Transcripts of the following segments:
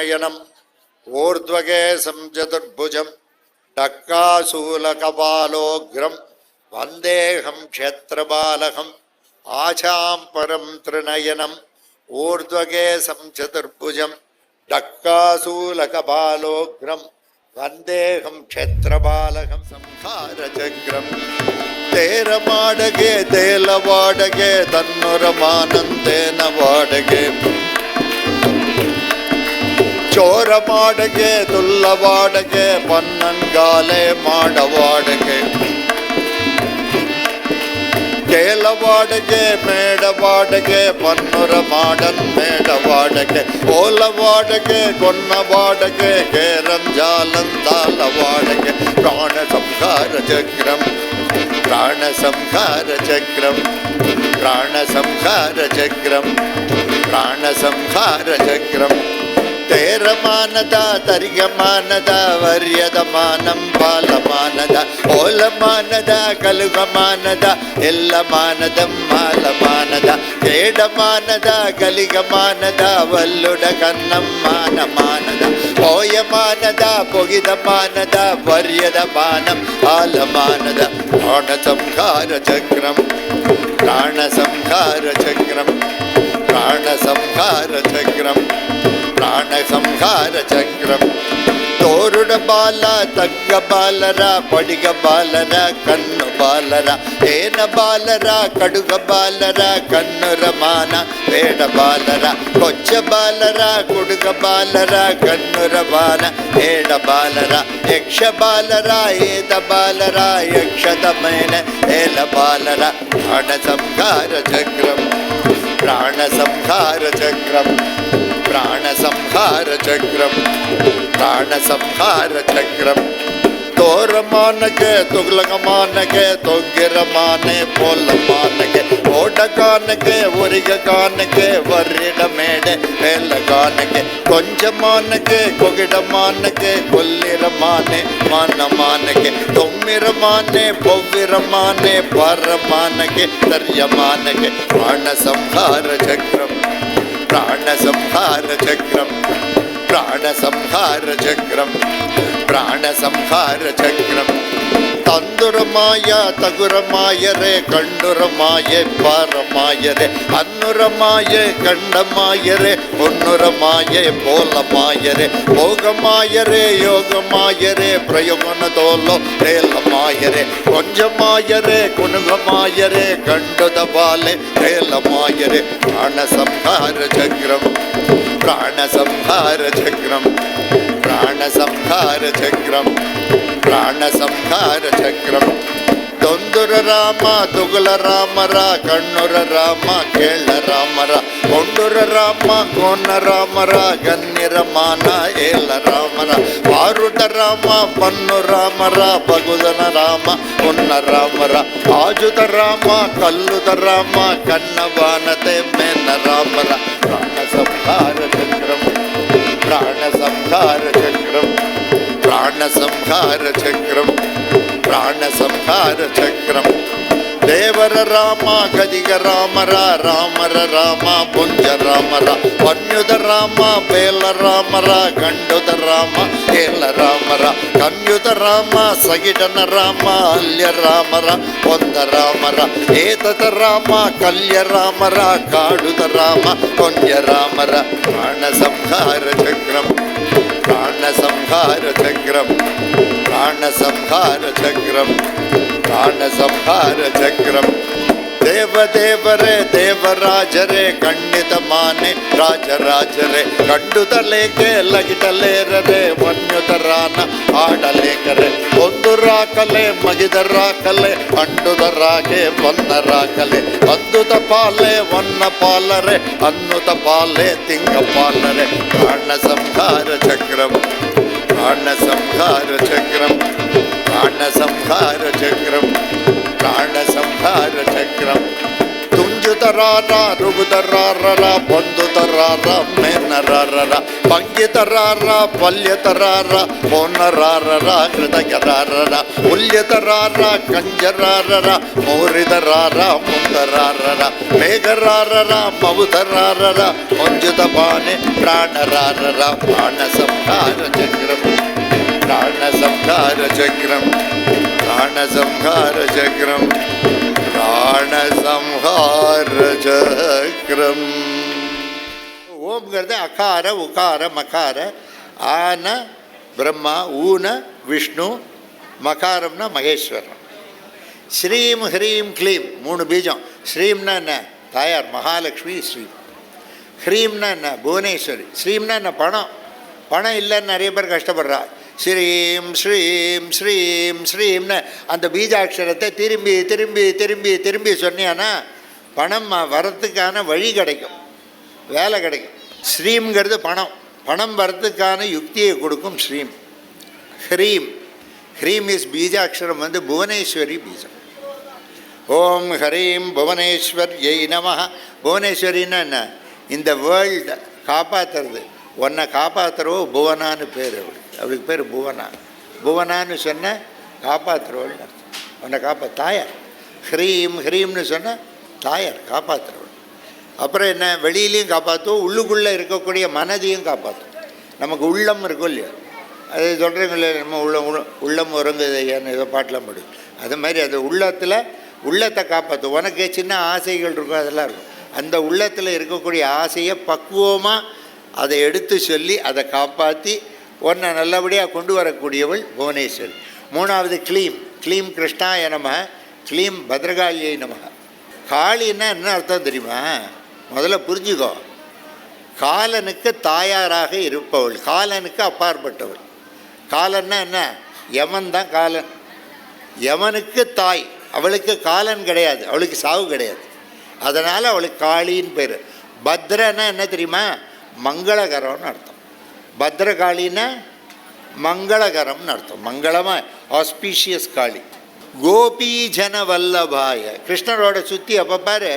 त्रिनयनम् ऊर्ध्वकेशं चतुर्भुजं डक्काशूलकपालोग्रं वन्देऽहं क्षेत्रबालकम् आशां परं त्रिनयनम् ऊर्ध्वकेशं चतुर्भुजं डक्काशूलकपालोग्रं वन्देऽहं क्षेत्रबालकं संहारचक्रं तेरमाडगे तेलवाडगे तन्नुरमानन्देन वाडगे चोरमाडगे तुल्लवाडगे पन्नन्गाले माडवाडगे केलवाडगे मेडवाडगे पन्नुरमाडन् मेडवाडगे ओलवाडगे कोन्नवाडगे केरंजालंदालवाडगे प्राणसंहारचक्रं प्राणसंहारचक्रं प्राणसंहारचक्रं प्राणसंहारचक्रं तेरमानद तर्यमानद वर्यदमानं बालमानद ओलमानद कलुगमानद एल्लमानदं मालमानद केडमानद कलिगमानद वल्लुडकन्नं मानमानद पोयमानद पोगिदमानद वर्यदमानं बालमानद प्राणसंहारचक्रं प्राणसंहारचक्रं प्राणसंहारचक्रं प्राणसंहारचक्रं तोरुडबाल तग्गबालर पडिगबालर कन्नुबालर हेनबालर कडुगबालर कन्नुरमान वेडबालर कोच्चबालर कुडुगबालर कन्नुरमान हेडबालर यक्षबालर एदबालर यक्षदमेन हेलबालर प्राणसंहारचक्रं प्राणसंहारचक्रं प्राणसंहारचक्रं प्राणसंहारचक्रं तोरमानगे तुगलगमानगे तोग्गिरमाने पोलमानगे ओडगानगे उरिगगानगे वर्रिडमेडे वेलगानगे कोंजमानगे कोगिडमानगे कोल्लिरमाने मानमानगे तोम्मिरमाने पोव्विरमाने परमानगे तर्यमानगे प्राणसंहारचक्रं प्राणसंहारचक्रं प्राणसंहारचक्रं प्राणसंहारचक्रं तंदुरमाय तगुरमाय रे कंडुरमाय पारमाय रे अन्नुरमाय कंडमाय रे उन्नुरमाय पोलमाय रे भोगमाय रे योगमाय रे प्रयोगनतोलो रेलमाय रे कोंजमाय रे कुनुगमाय रे कंडुदबाले रेलमाय रे प्राणसंहारचक्रं प्राणसंहारचक्रं प्राणसंहारचक्रं प्राणसंहारचक्रं तोंदुर राम तुगुल रामर कण्णुर राम केळ रामर कोंडुर राम कोन रामर गन्निरमान एल रामर पारुट राम पन्नु रामर पगुदन राम उन्न रामर आजुत राम कल्लुत राम कन्नवानते मेन रामर प्राणसंहारचक्रं प्राणसंहारचक्रं प्राणसंहारचक्रं प्राणसंहारचक्रं देवर राम गदिग रामर रामर राम पुंज रामर वन्युद राम बेल रामर गंडुद राम एल रामर कन्युद राम सगिडन राम अल्य रामर वंद रामर एतत राम कल्य रामर काडुद राम पुंज रामर प्राणसंहारचक्रं प्राणसंहारचक्रं प्राणसंहारचक्रं प्राणसंहारचक्रं देवदेवरे देवराजरे खंडितमाने राजराजरे कंडुतलेके लगिटलेररे वन्युतरान आडलेकरे ಒಂದುರಾಕಲೆ ಮಗಿದರಾಕಲೆ ಅಂಡುದರಾಗೆ ವನ್ನರಾಕಲೆ ಅದ್ದುತ ಪಾಲೆ ವನ್ನ ಪಾಲರೆ ಅನ್ನುತ ಪಾಲೆ ತಿಂಗ ಪಾಲರೆ ಪ್ರಾಣಸಂಹಾರಚಕ್ರಂ प्राणसंहारचक्रं प्राणसंहारचक्रं प्राणसंहारचक्रं तुंजु ருஜுதரார ருபுதரார பொந்துதரார மேனரார பங்கிதரார பல்யதரார பொன்னரார ஹிருதயரார உல்யதரார கஞ்சரார மோரிதரார முந்தரார மேகரார மவுதரார மஞ்சுதபானே பிராணரார பிராணசம்ஹார சக்கரம் பிராணசம்ஹார சக்கரம் பிராணசம்ஹார சக்கரம் பிராணசம்ஹார சக்கரம். ஓம்ங்கிறது அகார உகார மகார. ஆன பிரம்மா, ஊன விஷ்ணு, மகாரம்னா மகேஸ்வரன். ஸ்ரீம் ஹ்ரீம் க்ளீம் 3 பீஜம். ஸ்ரீம்னா என்ன? தாயார் மகாலட்சுமி ஸ்ரீம். ஹ்ரீம்னா என்ன? புவனேஸ்வரி. ஸ்ரீம்னா என்ன? பணம். பணம் இல்லைன்னு நிறைய பேர் கஷ்டப்படுறா. ஸ்ரீம் ஸ்ரீம் ஸ்ரீம் ஸ்ரீம்னு அந்த பீஜாட்சரத்தை திரும்பி திரும்பி திரும்பி திரும்பி சொன்னியானா பணம் வரத்துக்கான வழி கிடைக்கும், வேலை கிடைக்கும். ஸ்ரீம்ங்கிறது பணம். பணம் வரத்துக்கான யுக்தியை கொடுக்கும் ஸ்ரீம். ஹ்ரீம், ஹ்ரீம் இஸ் பீஜாட்சரம் புவனேஸ்வரி பீஜம். ஓம் ஹரீம் புவனேஸ்வர்யை நமஹ. புவனேஸ்வரின்னா என்ன? இந்த வேர்ல்டை காப்பாற்றுறது. உன்னை காப்பாற்றுறவோ புவனான்னு பேர் அவளுக்கு. அவளுக்கு பேர் புவனா. புவனான்னு சொன்ன காப்பாற்றுறவள்னு அர்த்தம். உன்னை தாயார். ஹ்ரீம் ஹ்ரீம்னு சொன்ன தாயார் காப்பாற்றுறவள். அப்புறம் என்ன? வெளியிலையும் காப்பாற்றுவோம், உள்ளுக்குள்ளே இருக்கக்கூடிய மனதையும் காப்பாற்றும். நமக்கு உள்ளம் இருக்கும் இல்லையா, அது சொல்கிறீங்க இல்லையா, நம்ம உள்ளம் உறங்குது ஐயான்னு ஏதோ பாட்டெலாம் முடியும். அது மாதிரி அது உள்ளத்தை காப்பாற்றும். உனக்கு சின்ன ஆசைகள் இருக்கும், அதெல்லாம் இருக்கும். அந்த உள்ளத்தில் இருக்கக்கூடிய ஆசையை பக்குவமாக அதை எடுத்து சொல்லி அதை காப்பாற்றி உன்னை நல்லபடியாக கொண்டு வரக்கூடியவள் புவனேஸ்வரி. 3வது க்ளீம். க்ளீம் கிருஷ்ணாய நமஹ, க்ளீம் பத்ரகாளியை நமஹ. காளின்னா என்ன அர்த்தம் தெரியுமா? முதல்ல புரிஞ்சுக்கோ. காலனுக்கு தாயாராக இருப்பவள், காலனுக்கு அப்பாற்பட்டவள். காலன்னா என்ன? யமன் தான் காலன். யமனுக்கு தாய். அவளுக்கு காலன் கிடையாது, அவளுக்கு சாவு கிடையாது. அதனால் அவளுக்கு காளின்னு பேர். பத்ரன்னா என்ன தெரியுமா? மங்களகரம்னு அர்த்தம். பத்ரகாளின்னா மங்களகரம்னு அர்த்தம். மங்களமாக ஆஸ்பீஷியஸ் காளி. கோபி ஜன வல்லபாய. கிருஷ்ணரோட சுற்றி அப்போ பாரு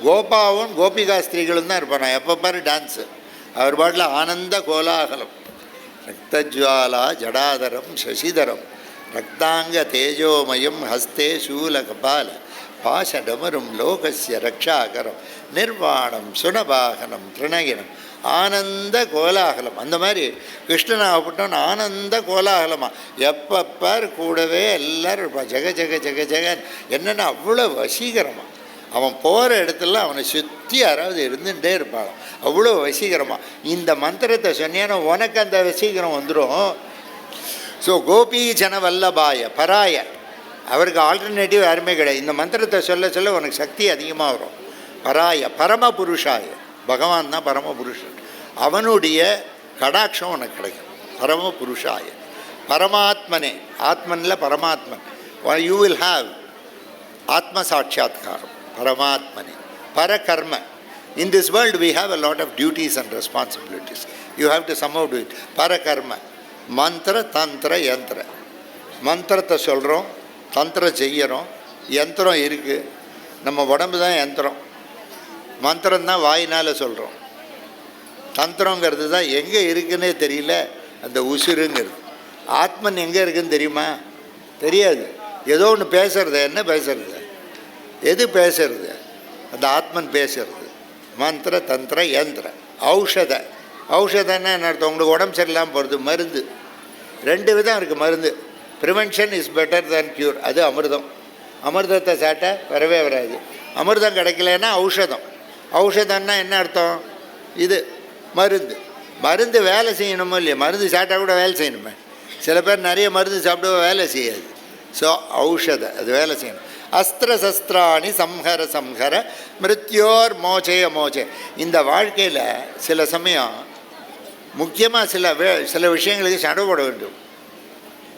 கோபாவும் கோபிகா ஸ்திரீகளும் தான் இருப்பான். எப்போ பாரு டான்ஸு. அவர் பாட்டில் ஆனந்த கோலாகலம். ரக்தஜ்வாலா ஜடாதரம் சசிதரம் ரக்தாங்க தேஜோமயம் ஹஸ்தே சூல கபால பாசடமரும் லோகஸ்ய ரக்ஷாகரம் நிர்வாணம் சுனபாகனம் திருணகினம் ஆனந்த கோலாகலம். அந்த மாதிரி கிருஷ்ணனாகப்பட்டவன் ஆனந்த கோலாகலமாக எப்பப்பார் கூடவே எல்லோரும் இருப்பான். ஜெக ஜெக ஜெக ஜெகன். என்னென்னா அவ்வளோ வசீகரமாக அவன் போகிற இடத்துல அவனை சுற்றி யாராவது இருந்துகிட்டே இருப்பான். அவ்வளோ வசீகரமாக. இந்த மந்திரத்தை சொன்னியானா உனக்கு அந்த வசீகரம் வந்துடும். ஸோ கோபி ஜன வல்லபாய பராய. அவருக்கு ஆல்டர்னேட்டிவ் யாருமே கிடையாது. இந்த மந்திரத்தை சொல்ல சொல்ல உனக்கு சக்தி அதிகமாக வரும். பராய பரமபுருஷாய. பகவான் தான் பரமபுருஷன். அவனுடைய கடாட்சம் உனக்கு கிடைக்கும். பரமபுருஷாய பரமாத்மனே. ஆத்மனில் பரமாத்மன். யூ வில் ஹாவ் ஆத்ம சாட்சாத்காரம். பரமாத்மனே பரகர்ம. In this world we have a lot of duties and responsibilities. You have to somehow do it. பரகர்ம. மந்திர தந்திர யந்திர. மந்திரத்தை சொல்கிறோம், தந்திரம் செய்கிறோம். யந்திரம் இருக்குது, நம்ம உடம்பு தான் யந்திரம். மந்திரம்தான் வாயினால் சொல்கிறோம். தந்திரங்கிறது தான் எங்கே இருக்குன்னே தெரியல, அந்த உசுருங்கிறது. ஆத்மன் எங்கே இருக்குதுன்னு தெரியுமா? தெரியாது. ஏதோ ஒன்று பேசுறது. என்ன பேசுறது? எது பேசுறது? அந்த ஆத்மன் பேசுறது. மந்திர தந்திர யந்திர. ஔஷத. ஔஷதன்னா என்ன அர்த்தம்? உங்களுக்கு உடம்பு சரியில்லாமல் போகிறது மருந்து. 2 விதம் இருக்குது மருந்து. Prevention is better than cure. அது அமிர்தம். அமிர்தத்தை சாப்பிட்டா வரவே வராது. அமிர்தம் கிடைக்கலன்னா ஔஷதம். ஔஷதம்னா என்ன அர்த்தம்? இது மருந்து. மருந்து வேலை செய்யணுமோ இல்லையா? மருந்து சாப்பிட்டா கூட வேலை செய்யணுமே. சில பேர் நிறைய மருந்து சாப்பிட வேலை செய்யாது. ஸோ ஔஷத அது வேலை செய்யணும். அஸ்திர சஸ்திராணி சம்ஹர சம்ஹர மிருத்யோர் மோச்சய மோச்சய. இந்த வாழ்க்கையில் சில சமயம் முக்கியமாக சில விஷயங்களுக்கு சண்டை போட வேண்டும்.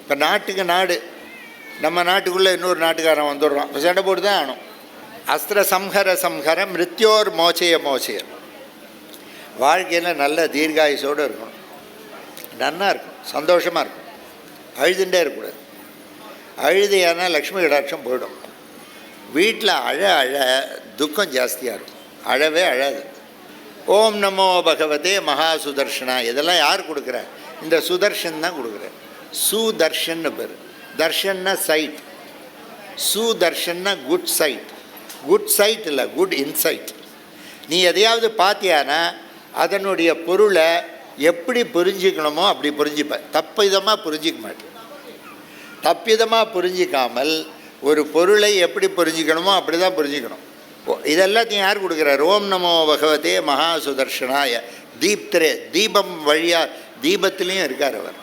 இப்போ நாட்டுக்கு நாடு, நம்ம நாட்டுக்குள்ளே இன்னொரு நாட்டுக்காரன் வந்துடுறான், இப்போ சண்டை போட்டு தான் ஆகணும். அஸ்திர சம்ஹர சம்ஹர மிருத்யோர் மோச்சய மோச்சய. வாழ்க்கையில் நல்ல தீர்காயுசோடு இருக்கணும், நன்னா இருக்கும், சந்தோஷமாக இருக்கும், அழுதுண்டே இருக்கக்கூடாது. அழுதையானா லக்ஷ்மி கடாட்சம் போயிடும். வீட்டில் அழ அழ துக்கம் ஜாஸ்தியாக இருக்கும், அழவே அழாது. ஓம் நமோ பகவதே மகா சுதர்ஷனா இதெல்லாம் யார் கொடுக்குற? இந்த சுதர்ஷன் தான் கொடுக்குறார். சுதர்ஷன் பேர். தர்ஷன்னா சைட், சுதர்ஷன்னா குட் சைட். குட் சைட் இல்லை, குட் இன்சைட். நீ எதையாவது பார்த்தியானா அதனுடைய பொருளை எப்படி புரிஞ்சிக்கணுமோ அப்படி புரிஞ்சுப்ப, தப்பிதமாக புரிஞ்சிக்க மாட்டேன். தப்பிதமாக புரிஞ்சிக்காமல் ஒரு பொருளை எப்படி புரிஞ்சிக்கணுமோ அப்படி தான் புரிஞ்சிக்கணும். இதெல்லாத்தையும் யார் கொடுக்குறார்? ஓம் நமோ பகவதே மகா சுதர்ஷனாய தீப்திரே, தீபம் வழியாக தீபத்துலேயும் இருக்கார் அவர்.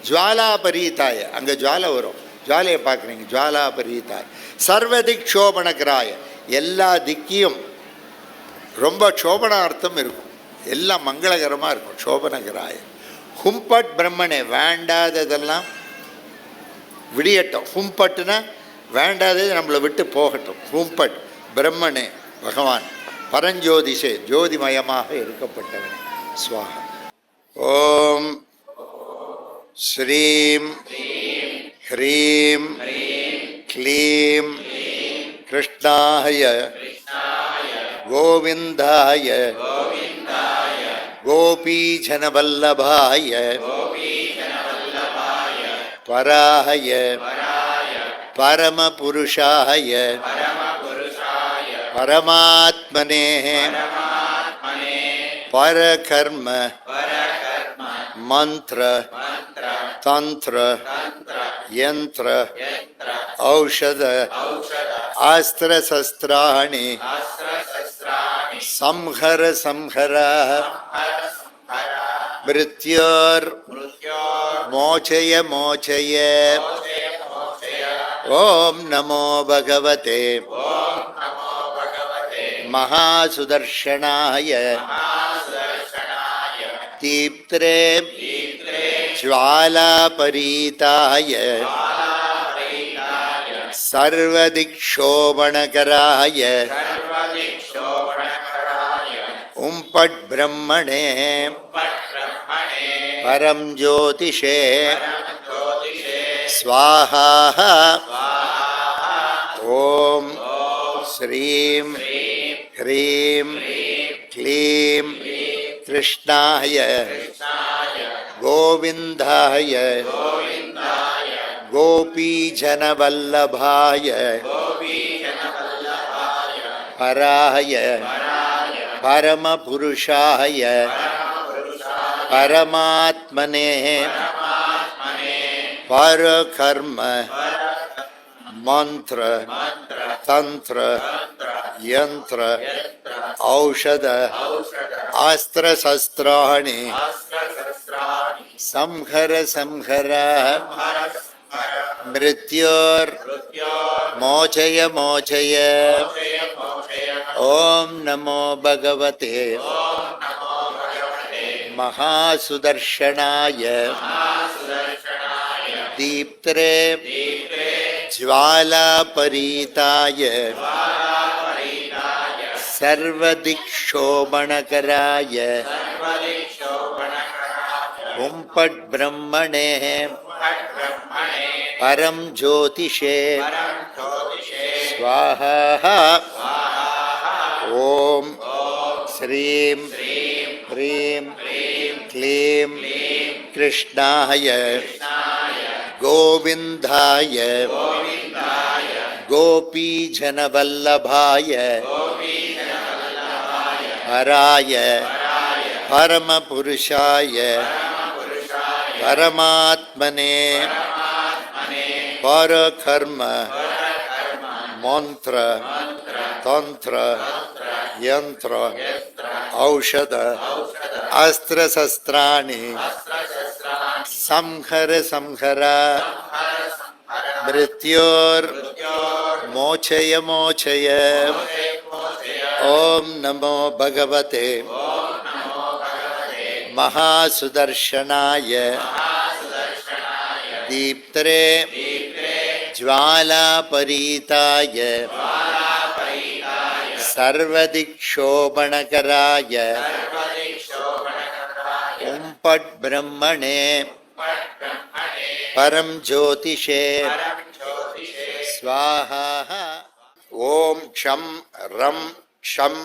ஜுவாலா பரீதாய, அங்கே ஜுவாலை வரும், ஜுவாலையை பார்க்குறீங்க, ஜுவாலா பரீதாய. சர்வதிக் சோபனகராய, எல்லா திக்கியும் ரொம்ப சோபனார்த்தம் இருக்கும், எல்லாம் மங்களகரமாக இருக்கும். சோபனகராய. ஹும்பட் பிரம்மனே, வேண்டாததெல்லாம் விடியட்டும். ஹும்பட்டுனா வேண்டாதது நம்மளை விட்டு போகட்டும். ஹும்பட் பிரம்மனே, பகவான். பரஞ்சோதிஷே, ஜோதிமயமாக இருக்கப்பட்டவனே, ஸ்வாஹா. ஓம் ஸ்ரீம் ஹ்ரீம் க்ளீம் கிருஷ்ணாய கோவிந்தாய கோபீஜனவல்லபாய பராய பரமபுருஷாய பரமாத்மனே பரகர்ம மந்திர தந்திர யந்திர ஔஷத அஸ்திர சஸ்திராணி சம்ஹர சம்ஹர மிருத்யோர் மோச்சய மோச்சய. ஓம் நமோ பகவதே மகாசுதர்ஷனாய தீப்திரே ஜ்வாலாபரீதாய சர்வதிக்ஷோபணகராய உம்பட் பிரம்மணே பரம் ஜோதிஷே ஸ்வாஹா. ஓம் ஸ்ரீம் ஹ்ரீம் க்ளீம் கிருஷ்ணாய கோவிந்தாய கோபீஜனவல்லபாய பராய பரமபுருஷாய பரமாத்மனே பரகர்ம மந்திர தந்திர யந்திர ஔஷத அஸ்திர சஸ்திராணி சம்ஹர சம்ஹர மிருத்யோர் மோச்சய மோச்சய. ஓம் நமோ பகவதே மகாசுதர்ஷனாய தீப்திரே ஜ்வாலாபரீதாய சர்வதிக்ஷோபணகராய உம்பட் பிரம்மணே பரம் ஜோதிஷே ஸ்வாஹா. ஓம் ஸ்ரீம் ஹ்ரீம் க்ளீம் கிருஷ்ணாய கோவிந்தாய கோபீஜனவல்லபாய பராய பரமபுருஷாய பரமாத்மனே பரகர்ம மந்திர தந்திர யந்திர ஔஷத அஸ்திர சஸ்திராணி சம்ஹர சம்ஹர மிருத்யோர் மோச்சய மோச்சய. ஓம் நமோ பகவதே மகாசுதர்ஷனாய தீப்திரே ஜ்வாலாபரீதாய சர்வதிக்ஷோபணகராய உம்பட் பிரம்மணே பரம் ஜோதிஷே ஸ்வாஹா. ஓம் ஷம் ரம் ஷம்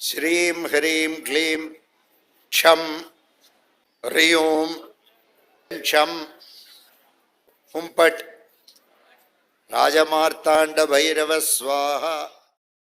ஸ்ரீம் ஹ்ரீம் க்ளீம் ஷம் ஹ்ரியோம் ஷம் ஹும்பட் ராஜமார்த்தாண்ட பைரவ ஸ்வாஹா